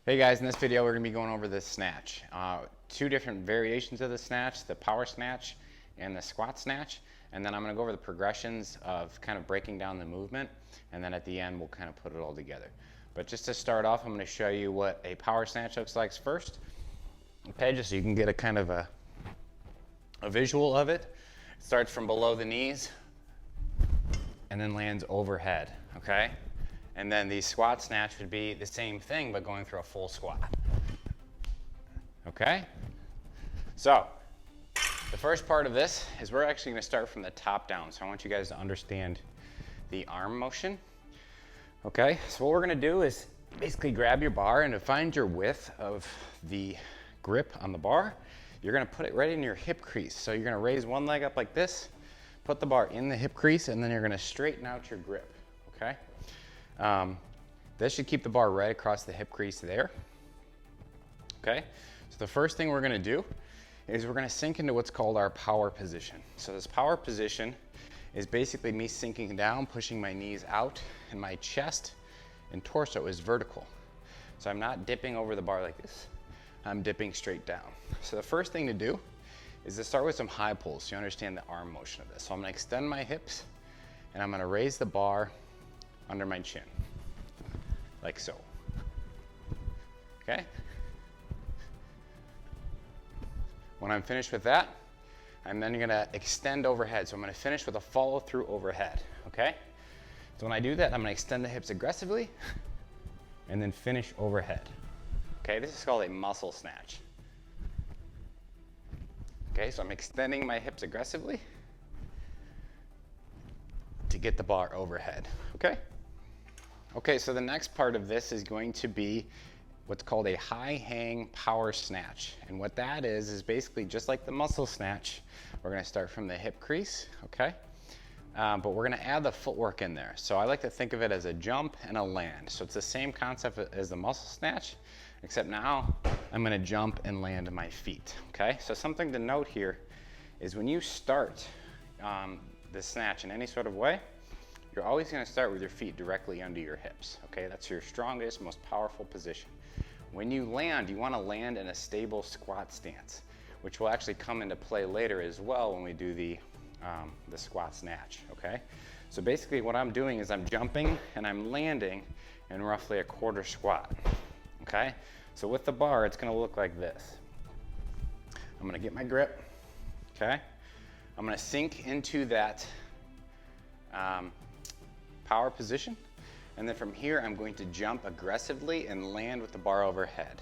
Hey guys, in this video we're going to be going over the snatch. Two different variations of the snatch, the power snatch and the squat snatch. And then I'm going to go over the progressions of kind of breaking down the movement. And then at the end we'll kind of put it all together. But just to start off, I'm going to show you what a power snatch looks like first. Okay, just so you can get a kind of a visual of it. It starts from below the knees and then lands overhead, okay? And then the squat snatch would be the same thing, but going through a full squat. Okay? So, the first part of this is we're actually gonna start from the top down. So I want you guys to understand the arm motion. Okay, so what we're gonna do is basically grab your bar, and to find your width of the grip on the bar, you're gonna put it right in your hip crease. So you're gonna raise one leg up like this, put the bar in the hip crease, and then you're gonna straighten out your grip, okay? This should keep the bar right across the hip crease there. Okay, so the first thing we're gonna do is we're gonna sink into what's called our power position. So this power position is basically me sinking down, pushing my knees out, and my chest and torso is vertical. So I'm not dipping over the bar like this, I'm dipping straight down. So the first thing to do is to start with some high pulls so you understand the arm motion of this. So I'm gonna extend my hips and I'm gonna raise the bar under my chin, like so, okay? When I'm finished with that, I'm then gonna extend overhead. So I'm gonna finish with a follow through overhead, okay? So when I do that, I'm gonna extend the hips aggressively and then finish overhead. Okay, this is called a muscle snatch. Okay, so I'm extending my hips aggressively to get the bar overhead, okay? Okay, so the next part of this is going to be what's called a high hang power snatch. And what that is basically just like the muscle snatch. We're gonna start from the hip crease, okay? But we're gonna add the footwork in there. So I like to think of it as a jump and a land. So it's the same concept as the muscle snatch, except now I'm gonna jump and land my feet, okay? So something to note here is when you start the snatch in any sort of way, you're always gonna start with your feet directly under your hips, okay? That's your strongest, most powerful position. When you land, you wanna land in a stable squat stance, which will actually come into play later as well when we do the squat snatch, okay? So basically what I'm doing is I'm jumping and I'm landing in roughly a quarter squat, okay? So with the bar, it's gonna look like this. I'm gonna get my grip, okay? I'm gonna sink into that power position, and then from here I'm going to jump aggressively and land with the bar overhead.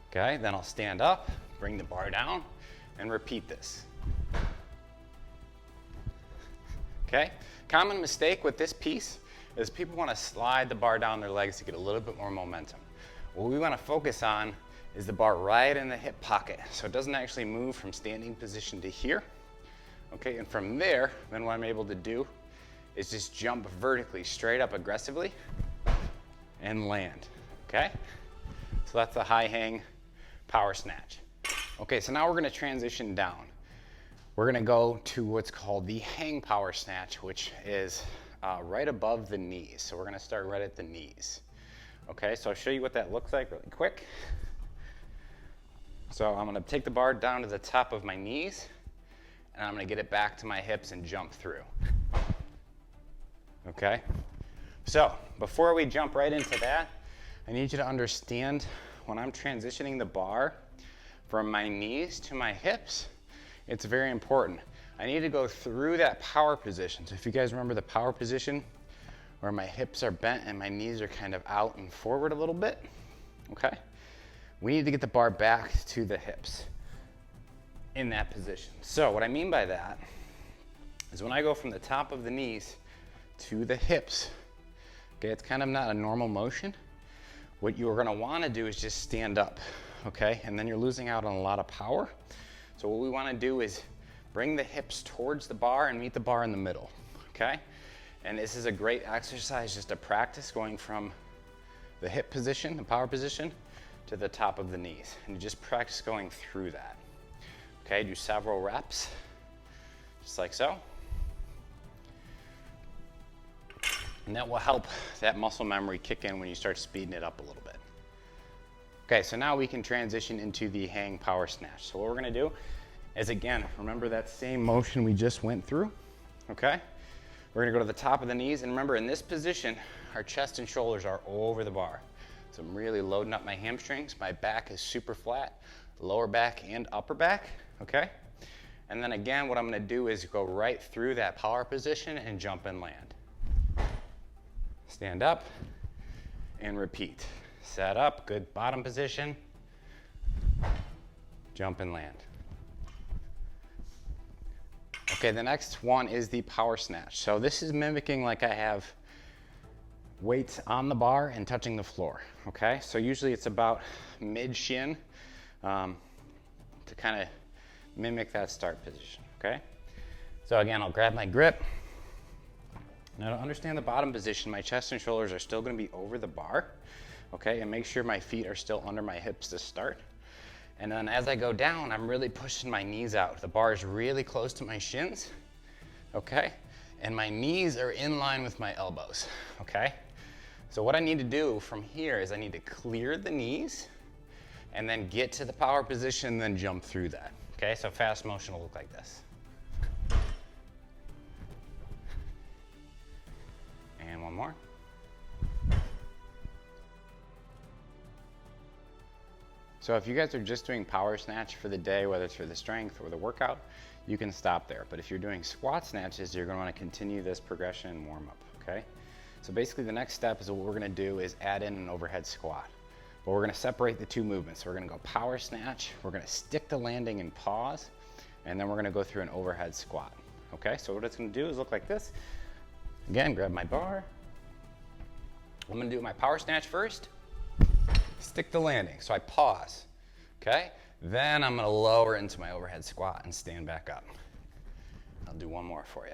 Okay, then I'll stand up, bring the bar down, and repeat this. Okay, common mistake with this piece is people want to slide the bar down their legs to get a little bit more momentum. What we want to focus on is the bar right in the hip pocket, so it doesn't actually move from standing position to here. Okay, and from there, then what I'm able to do is just jump vertically, straight up aggressively, and land, okay? So that's the high hang power snatch. Okay, so now we're gonna transition down. We're gonna go to what's called the hang power snatch, which is right above the knees. So we're gonna start right at the knees. Okay, so I'll show you what that looks like really quick. So I'm gonna take the bar down to the top of my knees, and I'm gonna get it back to my hips and jump through. Okay, so before we jump right into that, I need you to understand when I'm transitioning the bar from my knees to my hips, it's very important. I need to go through that power position. So if you guys remember the power position where my hips are bent and my knees are kind of out and forward a little bit, okay? We need to get the bar back to the hips in that position. So what I mean by that is when I go from the top of the knees to the hips, okay, it's kind of not a normal motion. What you're gonna wanna do is just stand up, okay? And then you're losing out on a lot of power. So what we wanna do is bring the hips towards the bar and meet the bar in the middle, okay? And this is a great exercise just to practice going from the hip position, the power position, to the top of the knees. And you just practice going through that, okay? Do several reps, just like so. And that will help that muscle memory kick in when you start speeding it up a little bit. Okay, so now we can transition into the hang power snatch. So what we're gonna do is, again, remember that same motion we just went through, okay? We're gonna go to the top of the knees, and remember in this position, our chest and shoulders are over the bar. So I'm really loading up my hamstrings. My back is super flat, lower back and upper back, okay? And then again, what I'm gonna do is go right through that power position and jump and land. Stand up and repeat. Set up, good bottom position. Jump and land. Okay, the next one is the power snatch. So this is mimicking like I have weights on the bar and touching the floor, okay? So usually it's about mid shin to kind of mimic that start position, okay? So again, I'll grab my grip. Now to understand the bottom position, my chest and shoulders are still gonna be over the bar, okay? And make sure my feet are still under my hips to start. And then as I go down, I'm really pushing my knees out. The bar is really close to my shins, okay? And my knees are in line with my elbows, okay? So what I need to do from here is I need to clear the knees and then get to the power position, then jump through that, okay? So fast motion will look like this. And one more. So if you guys are just doing power snatch for the day, whether it's for the strength or the workout, you can stop there. But if you're doing squat snatches, you're gonna wanna continue this progression and warm up, okay? So basically the next step is what we're gonna do is add in an overhead squat. But we're gonna separate the two movements. So we're gonna go power snatch, we're gonna stick the landing and pause, and then we're gonna go through an overhead squat, okay? So what it's gonna do is look like this. Again, grab my bar. I'm gonna do my power snatch first. Stick the landing, so I pause, okay? Then I'm gonna lower into my overhead squat and stand back up. I'll do one more for you.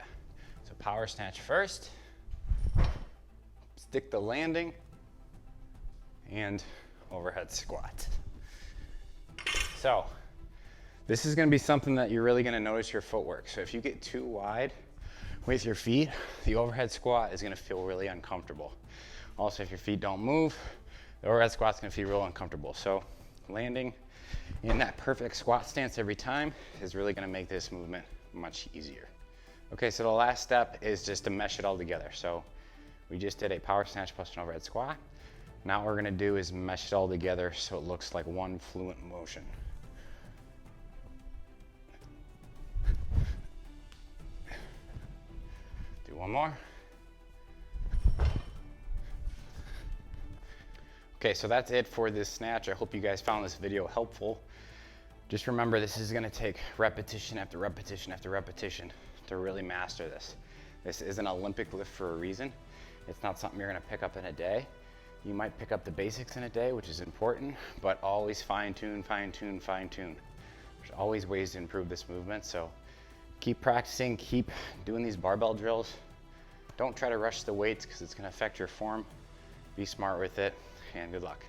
So power snatch first, stick the landing, and overhead squat. So this is gonna be something that you're really gonna notice your footwork. So if you get too wide with your feet, the overhead squat is gonna feel really uncomfortable. Also, if your feet don't move, the overhead squat's gonna feel real uncomfortable. So landing in that perfect squat stance every time is really gonna make this movement much easier. Okay, so the last step is just to mesh it all together. So we just did a power snatch plus an overhead squat. Now what we're gonna do is mesh it all together so it looks like one fluent motion. Do one more. Okay, so that's it for this snatch. I hope you guys found this video helpful. Just remember, this is gonna take repetition after repetition after repetition to really master this. This is an Olympic lift for a reason. It's not something you're gonna pick up in a day. You might pick up the basics in a day, which is important, but always fine tune, fine tune, fine tune. There's always ways to improve this movement, so keep practicing, keep doing these barbell drills. Don't try to rush the weights because it's gonna affect your form. Be smart with it, and good luck.